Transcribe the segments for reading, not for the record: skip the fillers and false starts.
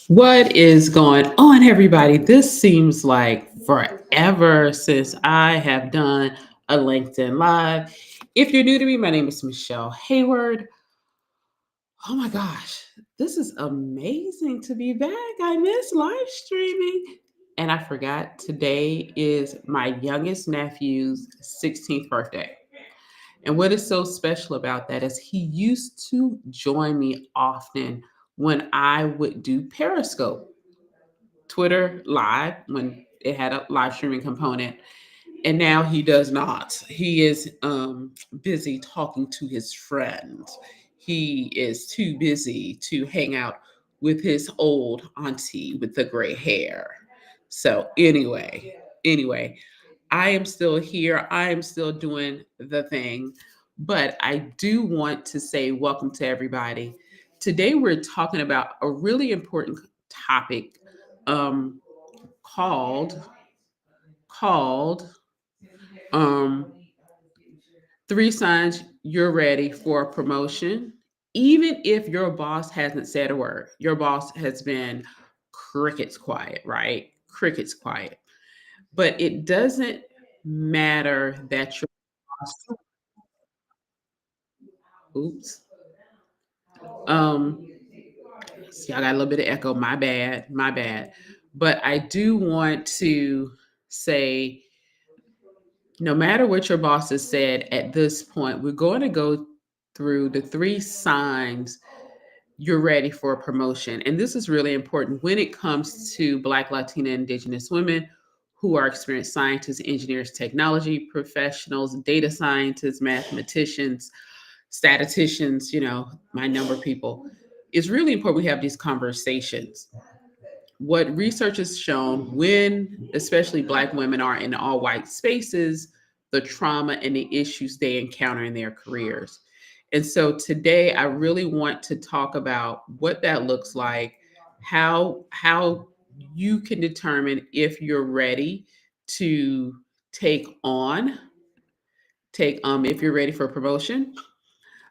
What is going on, everybody? This seems like forever since I have done a LinkedIn Live. If you're new to me, my name is Michelle Hayward. Oh my gosh, this is amazing to be back. I miss live streaming. And I forgot today is my youngest nephew's 16th birthday. And what is so special about that is he used to join me often when I would do Periscope. Twitter live when it had a live streaming component, and now he does not. He is busy talking to his friends. He is too busy to hang out with his old auntie with the gray hair. So anyway, I am still here. I am still doing the thing, but I do want to say welcome to everybody. Today we're talking about a really important topic um, called called um, three signs you're ready for a promotion. Even if your boss hasn't said a word, your boss has been crickets quiet, right? Crickets quiet. But it doesn't matter that your boss, oops. Um, See, I got a little bit of echo. My bad. But I do want to say no matter what your boss has said at this point, we're going to go through the three signs you're ready for a promotion. And this is really important when it comes to Black, Latina, Indigenous women who are experienced scientists, engineers, technology professionals, data scientists, mathematicians, statisticians, my number of people. It's really important we have these conversations. What research has shown when, especially Black women, are in all white spaces, the trauma and the issues they encounter in their careers. And so today, I really want to talk about what that looks like, how you can determine if you're ready to take on take if you're ready for promotion.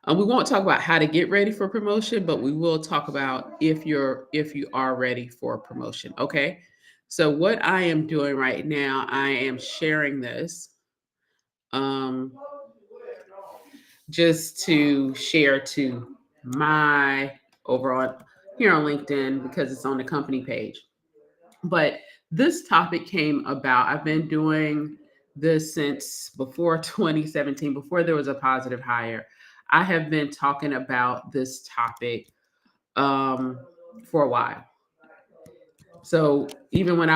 We won't talk about how to get ready for promotion, but we will talk about if you are ready for promotion. Okay. So what I am doing right now, I am sharing this um, just to share to my overall here on LinkedIn because it's on the company page. But this topic came about. I've been doing this since before 2017, before there was a positive hire. I have been talking about this topic um, for a while. So even when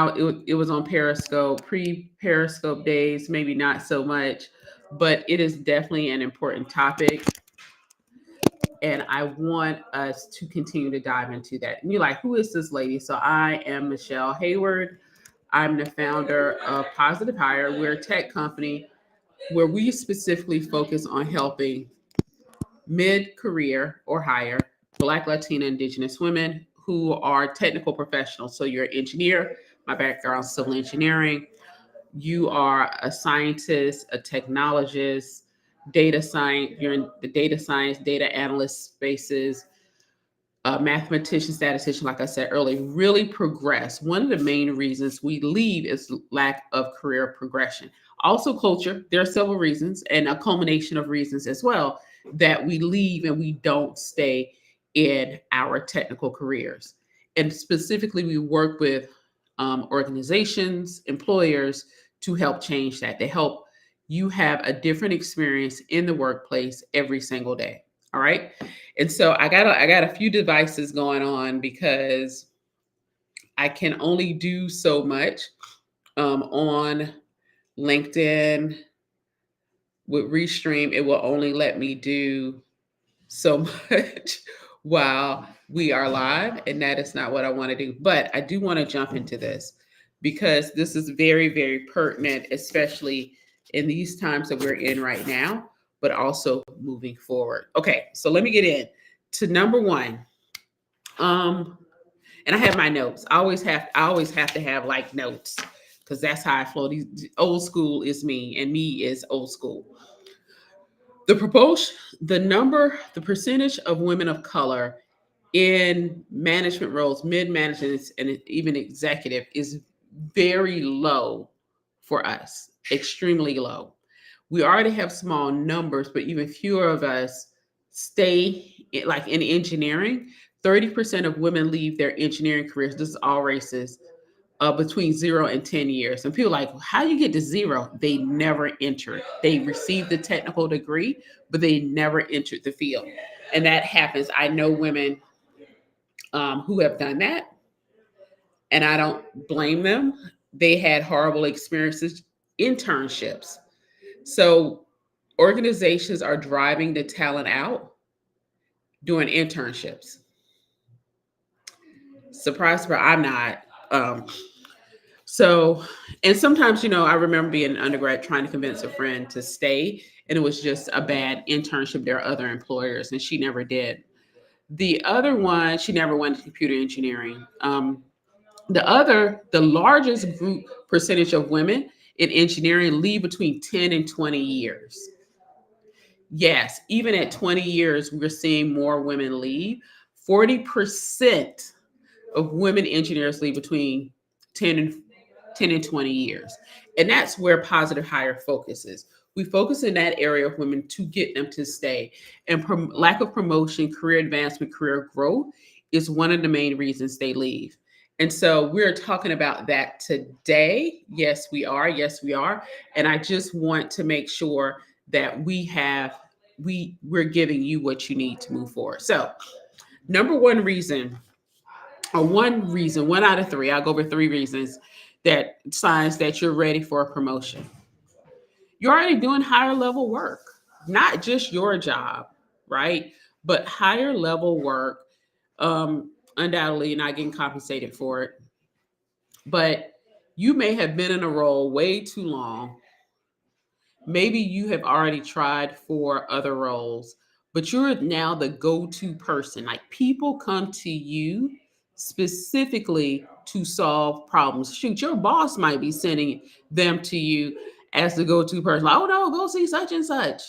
it was on Periscope, pre Periscope days, maybe not so much, but it is definitely an important topic. And I want us to continue to dive into that. And you're like, who is this lady? So I am Michelle Hayward. I'm the founder of Positive Hire. We're a tech company where we specifically focus on helping mid career or higher Black, Latina, Indigenous women who are technical professionals. So you're an engineer, my background is civil engineering, you are a scientist, a technologist, data science, you're in the data science, data analyst spaces, mathematician, statistician, like I said earlier, really progress. One of the main reasons we leave is lack of career progression. Also, culture. There are several reasons, and a culmination of reasons as well that we leave and we don't stay in our technical careers. And specifically, we work with organizations, employers to help change that, to help you have a different experience in the workplace every single day. All right. And so I got a few devices going on because I can only do so much on LinkedIn with Restream. It will only let me do so much while we are live, and that is not what I want to do. But I do want to jump into this because this is very, very pertinent, especially in these times that we're in right now, but also moving forward. Okay, so let me get in to number one. Um, and I have my notes. I always have to have like notes because that's how I flow. These old school is me, and me is old school. The percentage of women of color in management roles, mid-management and even executive is very low for us, extremely low. We already have small numbers, but even fewer of us stay like in engineering. 30% of women leave their engineering careers. This is all races, between 0 and 10 years. And people are like, how do you get to zero? They never entered. They received the technical degree, but they never entered the field. And that happens. I know women who have done that, and I don't blame them. They had horrible experiences, internships. So organizations are driving the talent out doing internships. Surprise, but I'm not. Um, so, and sometimes, I remember being an undergrad trying to convince a friend to stay, and it was just a bad internship. There are other employers, and she never did. The other one, she never went to computer engineering. The largest group percentage of women in engineering leave between 10 and 20 years. Yes, even at 20 years, we're seeing more women leave. 40% of women engineers leave between 10 and 10 and 20 years. And that's where positive hire focuses. We focus in that area of women to get them to stay. And lack of promotion, career advancement, career growth is one of the main reasons they leave. And so we're talking about that today. Yes, we are. Yes, we are. And I just want to make sure that we're giving you what you need to move forward. So, number one reason, one out of three, I'll go over three reasons that signs that you're ready for a promotion. You're already doing higher level work, not just your job, right? But higher level work, undoubtedly you're not getting compensated for it. But you may have been in a role way too long. Maybe you have already tried for other roles, but you're now the go-to person. Like people come to you specifically to solve problems. Shoot, your boss might be sending them to you as the go-to person. Like, oh no, go see such and such.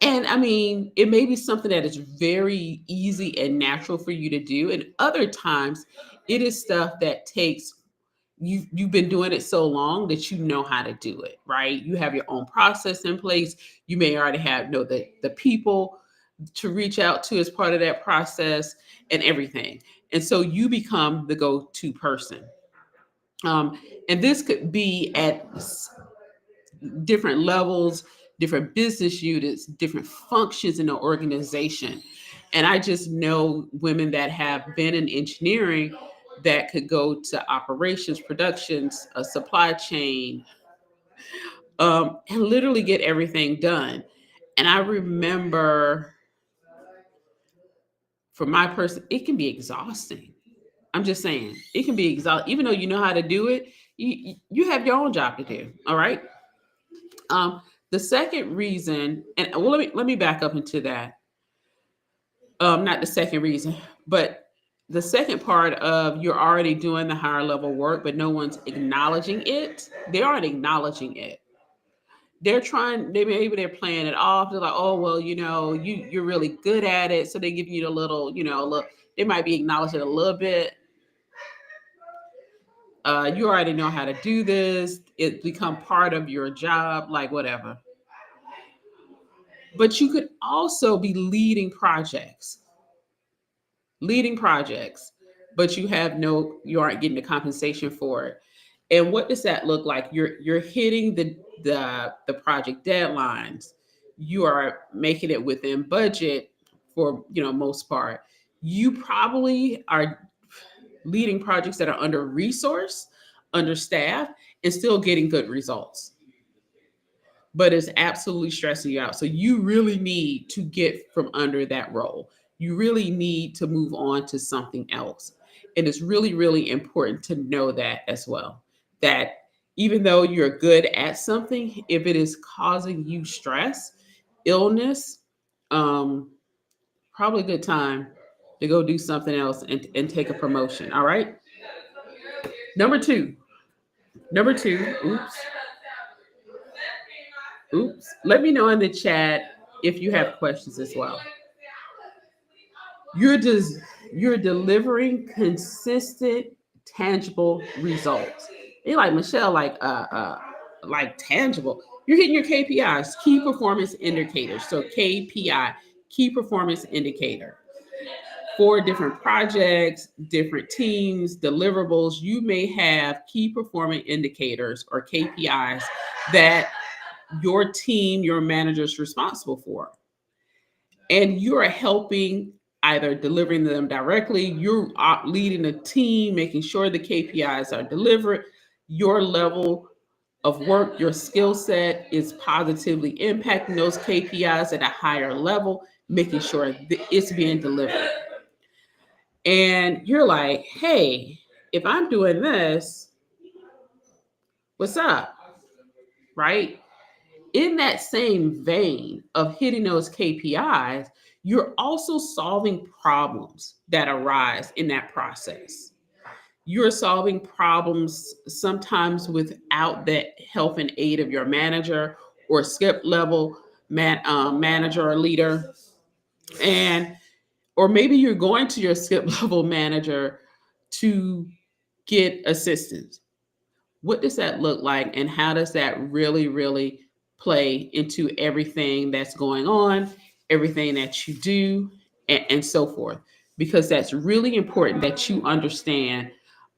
And I mean, it may be something that is very easy and natural for you to do. And other times it is stuff that takes you've been doing it so long that you know how to do it, right? You have your own process in place. You may already have the people to reach out to as part of that process and everything. And so you become the go-to person. And this could be at different levels, different business units, different functions in the organization. And I just know women that have been in engineering that could go to operations, productions, a supply chain, and literally get everything done. And I remember for my person, it can be exhausting. I'm just saying, it can be exhausting. Even though you know how to do it, you have your own job to do. All right. The second reason, and well, let me back up into that. Not the second reason, but the second part of you're already doing the higher level work, but no one's acknowledging it. They aren't acknowledging it. Maybe they're playing it off. They're like, oh well, you're really good at it, so they give you a little, look. They might be acknowledging it a little bit. You already know how to do this. It become part of your job, like whatever. But you could also be leading projects, but you aren't getting the compensation for it. And what does that look like? You're hitting the project deadlines. You are making it within budget for most part. You probably are leading projects that are under resourced, understaffed, and still getting good results, but it's absolutely stressing you out. So you really need to get from under that role. You really need to move on to something else. And it's really, really important to know that as well. That even though you're good at something, if it is causing you stress, illness, probably a good time to go do something else and take a promotion. All right. Number two. Oops. Oops. Let me know in the chat if you have questions as well. You're just you're delivering consistent, tangible results. You're like Michelle, like tangible. You're hitting your KPIs, key performance indicators. So KPI, key performance indicator. For different projects, different teams, deliverables, you may have key performance indicators or KPIs that your team, your manager is responsible for. And you're helping either delivering them directly, you're leading a team, making sure the KPIs are delivered, your level of work, your skill set is positively impacting those KPIs at a higher level, making sure that it's being delivered. And you're like, hey, if I'm doing this, what's up? Right? In that same vein of hitting those KPIs, you're also solving problems that arise in that process. You're solving problems sometimes without the help and aid of your manager or skip level manager or leader. And or maybe you're going to your skip level manager to get assistance. What does that look like, and how does that really play into everything that's going on, everything that you do, and so forth? Because that's really important that you understand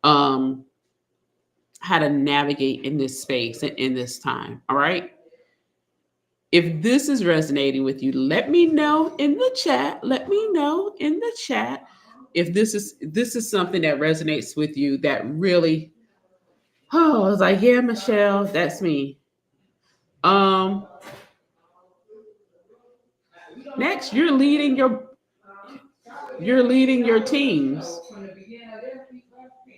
um, how to navigate in this space and in this time. All right. If this is resonating with you, let me know in the chat. Let me know in the chat if this is something that resonates with you that really. Oh, I was like, yeah, Michelle, that's me. Um, Next, you're leading your teams,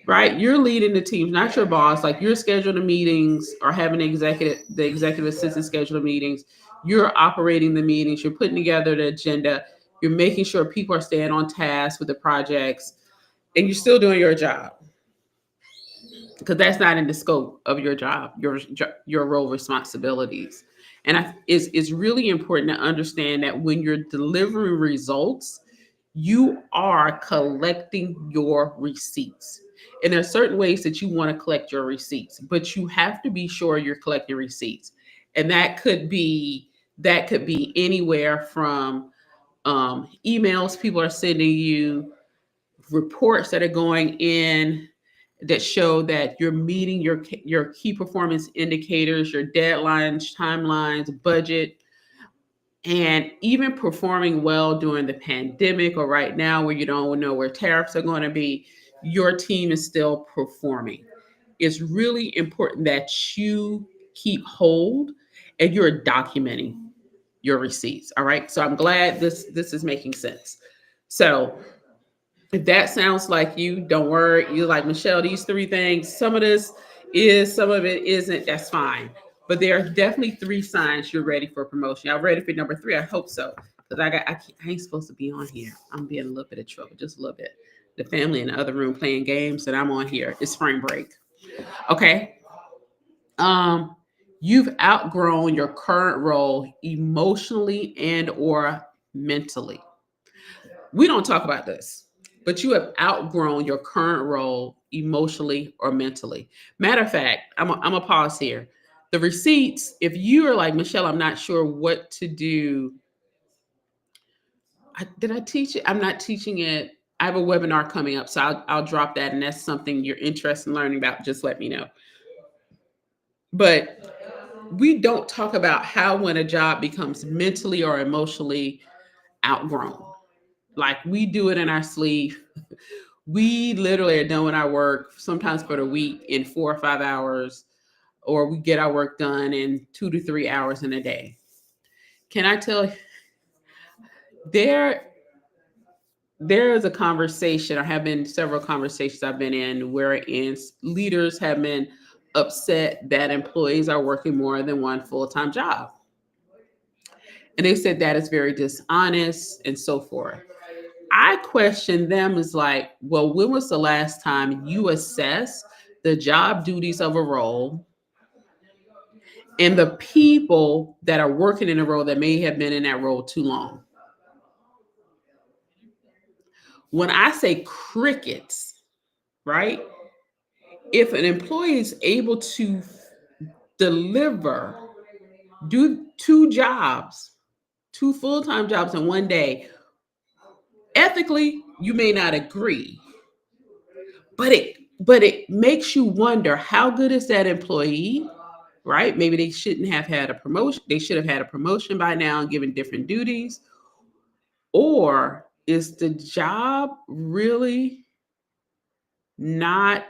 right? You're leading the teams, not your boss. Like you're scheduling the meetings or having the executive assistant schedule the meetings. You're operating the meetings. You're putting together the agenda. You're making sure people are staying on task with the projects, and you're still doing your job because that's not in the scope of your job, your role responsibilities. And it's really important to understand that when you're delivering results, you are collecting your receipts. And there are certain ways that you want to collect your receipts, but you have to be sure you're collecting receipts. And that could be anywhere from emails people are sending you, reports that are going in that show that you're meeting your key performance indicators, your deadlines, timelines, budget, and even performing well during the pandemic or right now where you don't know where tariffs are going to be, your team is still performing. It's really important that you keep hold and you're documenting your receipts. All right. So I'm glad this is making sense. So if that sounds like you, don't worry. You're like, Michelle, these three things, some of this is, some of it isn't. That's fine. But there are definitely three signs you're ready for promotion. Y'all ready for number three? I hope so. Because I ain't supposed to be on here. I'm being a little bit of trouble, just a little bit. The family in the other room playing games, and I'm on here. It's spring break. Okay. Um, you've outgrown your current role emotionally and or mentally. We don't talk about this, but you have outgrown your current role emotionally or mentally. Matter of fact, I'm a pause here. The receipts, if you are like, Michelle, I'm not sure what to do. Did I teach it? I'm not teaching it. I have a webinar coming up, so I'll drop that. And that's something you're interested in learning about. Just let me know. But we don't talk about how when a job becomes mentally or emotionally outgrown. Like we do it in our sleep. We literally are doing our work sometimes for the week in 4 or 5 hours, or we get our work done in 2 to 3 hours in a day. Can I tell you, there there is a conversation, or have been several conversations I've been in wherein leaders have been upset that employees are working more than one full-time job. And they said that is very dishonest and so forth. I question them as like, well, when was the last time you assessed the job duties of a role and the people that are working in a role that may have been in that role too long? When I say crickets, right? If an employee is able to deliver, do two jobs, two full-time jobs in one day, ethically, you may not agree, but it makes you wonder how good is that employee, right? Maybe they shouldn't have had a promotion. They should have had a promotion by now and given different duties. Or is the job really not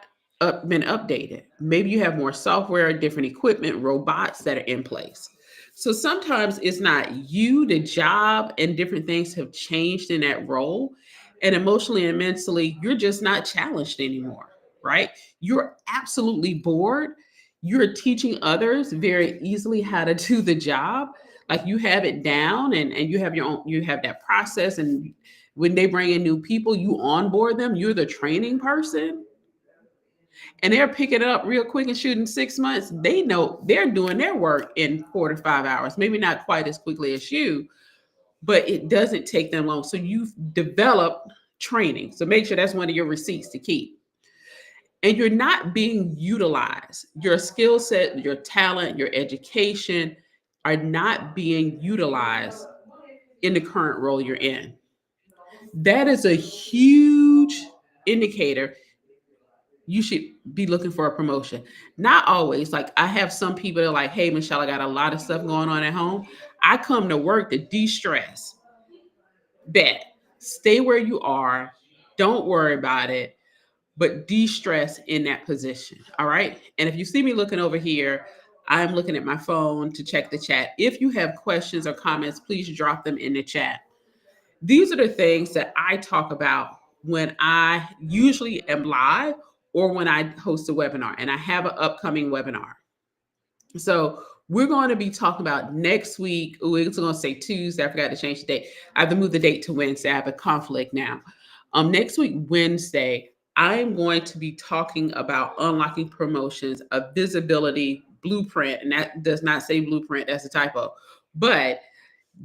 been updated? Maybe you have more software, different equipment, robots that are in place. So sometimes it's not you, the job and different things have changed in that role. And emotionally and mentally, you're just not challenged anymore, right? You're absolutely bored. You're teaching others very easily how to do the job. Like you have it down and you have your own, you have that process. And when they bring in new people, you onboard them, you're the training person and they're picking it up real quick and shooting 6 months. They know they're doing their work in 4 to 5 hours, maybe not quite as quickly as you, but it doesn't take them long. So you've developed training. So make sure that's one of your receipts to keep. And you're not being utilized. Your skill set, your talent, your education are not being utilized in the current role you're in. That is a huge indicator you should be looking for a promotion. Not always. Like I have some people that are like, hey, Michelle, I got a lot of stuff going on at home. I come to work to de-stress. Bet. Stay where you are. Don't worry about it, but de-stress in that position. All right. And if you see me looking over here, I'm looking at my phone to check the chat. If you have questions or comments, please drop them in the chat. These are the things that I talk about when I usually am live or when I host a webinar, and I have an upcoming webinar. So we're going to be talking about next week. We're going to say Tuesday. I forgot to change the date. I have to move the date to Wednesday. I have a conflict now. Next week, Wednesday, I'm going to be talking about unlocking promotions, a visibility blueprint. And that does not say blueprint. That's a typo. But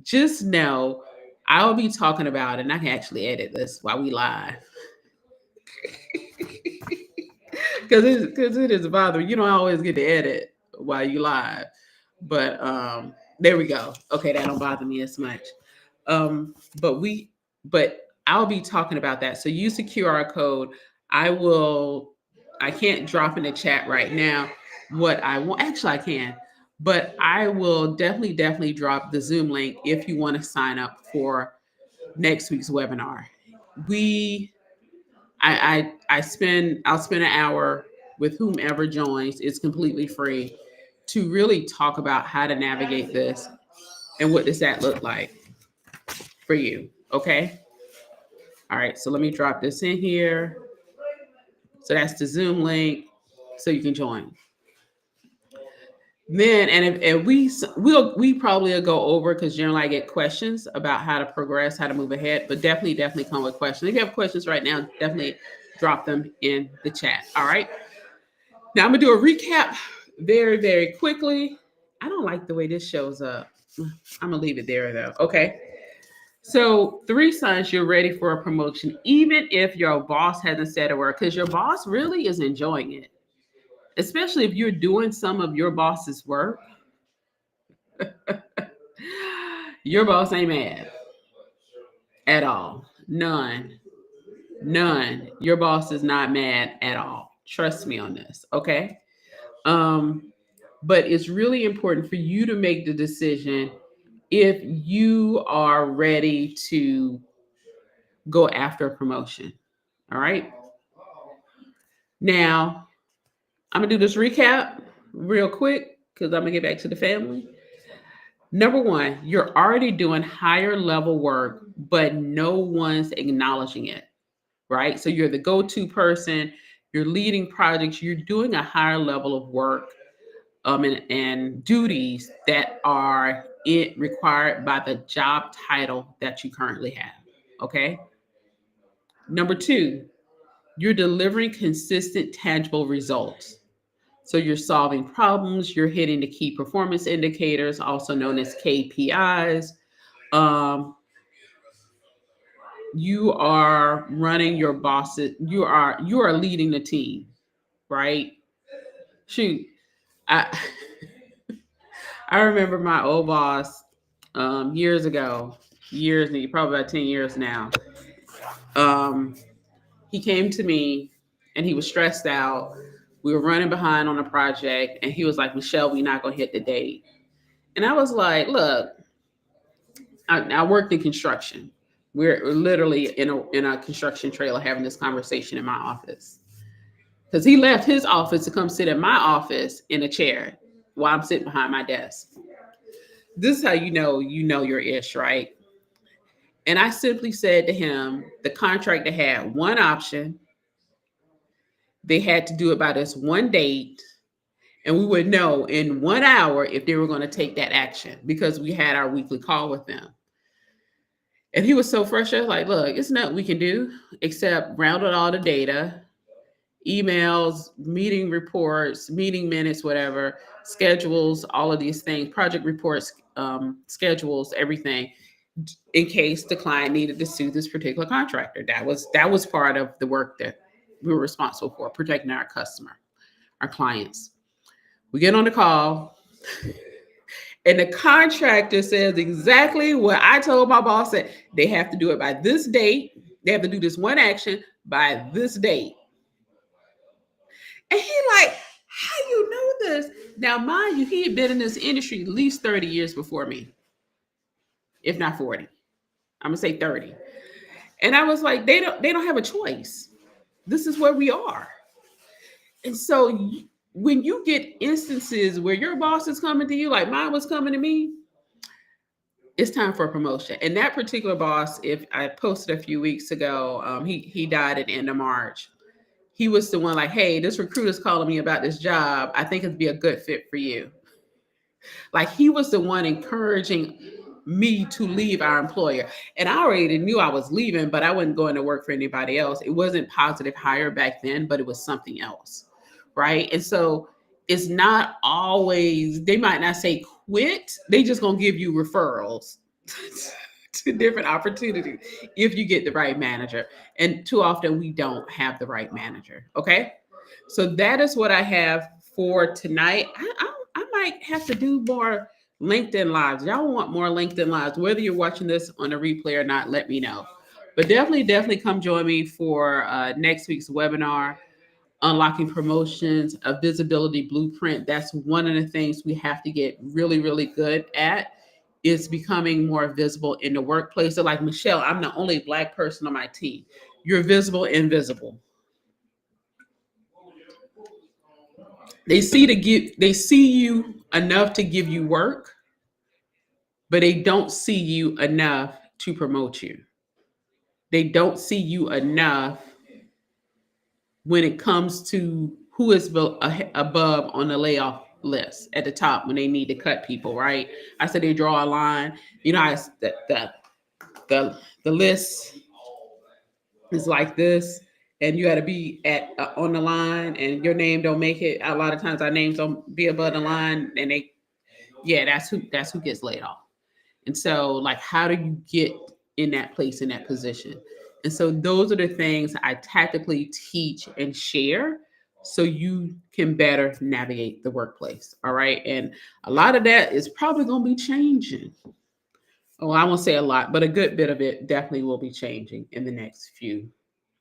just know I'll be talking about, and I can actually edit this while we live. Because it is bothering. You don't always get to edit while you live. But there we go. Okay, that don't bother me as much. Um, but we but I'll be talking about that. So use the QR code. I can't drop in the chat right now what I want. Actually, I can, but I will definitely drop the Zoom link if you want to sign up for next week's webinar. We I'll spend an hour with whomever joins. It's completely free to really talk about how to navigate this and what does that look like for you. Okay. All right. So let me drop this in here. So that's the Zoom link so you can join. Then and we probably will go over because generally I get questions about how to progress, how to move ahead, but definitely come with questions. If you have questions right now, definitely drop them in the chat. All right. Now I'm gonna do a recap very quickly. I don't like the way this shows up. I'm gonna leave it there though. Okay. So 3 signs you're ready for a promotion, even if your boss hasn't said a word, because your boss really is enjoying it, especially if you're doing some of your boss's work. Your boss ain't mad at all. None. Your boss is not mad at all. Trust me on this. Okay. But it's really important for you to make the decision if you are ready to go after a promotion. All right. Now, I'm going to do this recap real quick because I'm going to get back to the family. Number 1, you're already doing higher level work, but no one's acknowledging it, right? So you're the go-to person, you're leading projects, you're doing a higher level of work and duties that are required by the job title that you currently have, okay? Number 2, you're delivering consistent, tangible results. So you're solving problems, you're hitting the key performance indicators, also known as KPIs. Um, you are running your bosses, you are leading the team, right? Shoot, I I remember my old boss years ago, probably about 10 years now. Um, he came to me and he was stressed out. We were running behind on a project, and he was like, Michelle, we're not going to hit the date. And I was like, look, I worked in construction. We're literally in a construction trailer having this conversation in my office. Because he left his office to come sit in my office in a chair while I'm sitting behind my desk. This is how you know your ish, right? And I simply said to him, the contractor had one option. They had to do it by this one date, and we would know in 1 hour if they were going to take that action because we had our weekly call with them. And he was so frustrated, like, look, it's nothing we can do except round out all the data, emails, meeting reports, meeting minutes, whatever, schedules, all of these things, project reports, schedules, everything, in case the client needed to sue this particular contractor. That was part of the work that we were responsible for, protecting our customer, our clients. We get on the call, and the contractor says exactly what I told my boss that they have to do it by this date. They have to do this one action by this date. And he like, how you know this? Now, mind you, he had been in this industry at least 30 years before me, if not 40. I'm gonna say 30. And I was like, they don't have a choice. This is where we are. And so when you get instances where your boss is coming to you, like mine was coming to me, it's time for a promotion. And that particular boss, if I posted a few weeks ago, he died at the end of March. He was the one like, hey, this recruiter's calling me about this job. I think it'd be a good fit for you. Like he was the one encouraging me to leave our employer. And I already knew I was leaving, but I wasn't going to work for anybody else. It wasn't positive hire back then, but it was something else. Right. And so it's not always, they might not say quit, they just gonna give you referrals to different opportunities if you get the right manager. And too often we don't have the right manager. Okay. So that is what I have for tonight. I might have to do more LinkedIn lives. Y'all want more LinkedIn lives, whether you're watching this on a replay or not, let me know. But definitely come join me for next week's webinar, Unlocking Promotions, a Visibility Blueprint. That's one of the things we have to get really, really good at, is becoming more visible in the workplace. So like Michelle, I'm the only Black person on my team. You're visible, invisible. They see you enough to give you work, but they don't see you enough to promote you. They don't see you enough when it comes to who is above on the layoff list at the top when they need to cut people, right? I said they draw a line. You know, the list is like this, and you got to be at on the line, and your name don't make it. A lot of times our names don't be above the line, and that's who gets laid off. And so, like, how do you get in that place, in that position? And so those are the things I tactically teach and share so you can better navigate the workplace. All right. And a lot of that is probably going to be changing. Oh, I won't say a lot, but a good bit of it definitely will be changing in the next few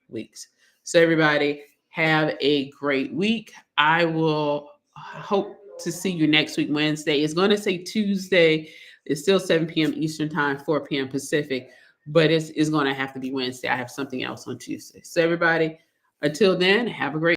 weeks. So, everybody, have a great week. I will hope to see you next week, Wednesday. It's going to say Tuesday. It's still 7 p.m. Eastern Time, 4 p.m. Pacific, but it's going to have to be Wednesday. I have something else on Tuesday. So, everybody, until then, have a great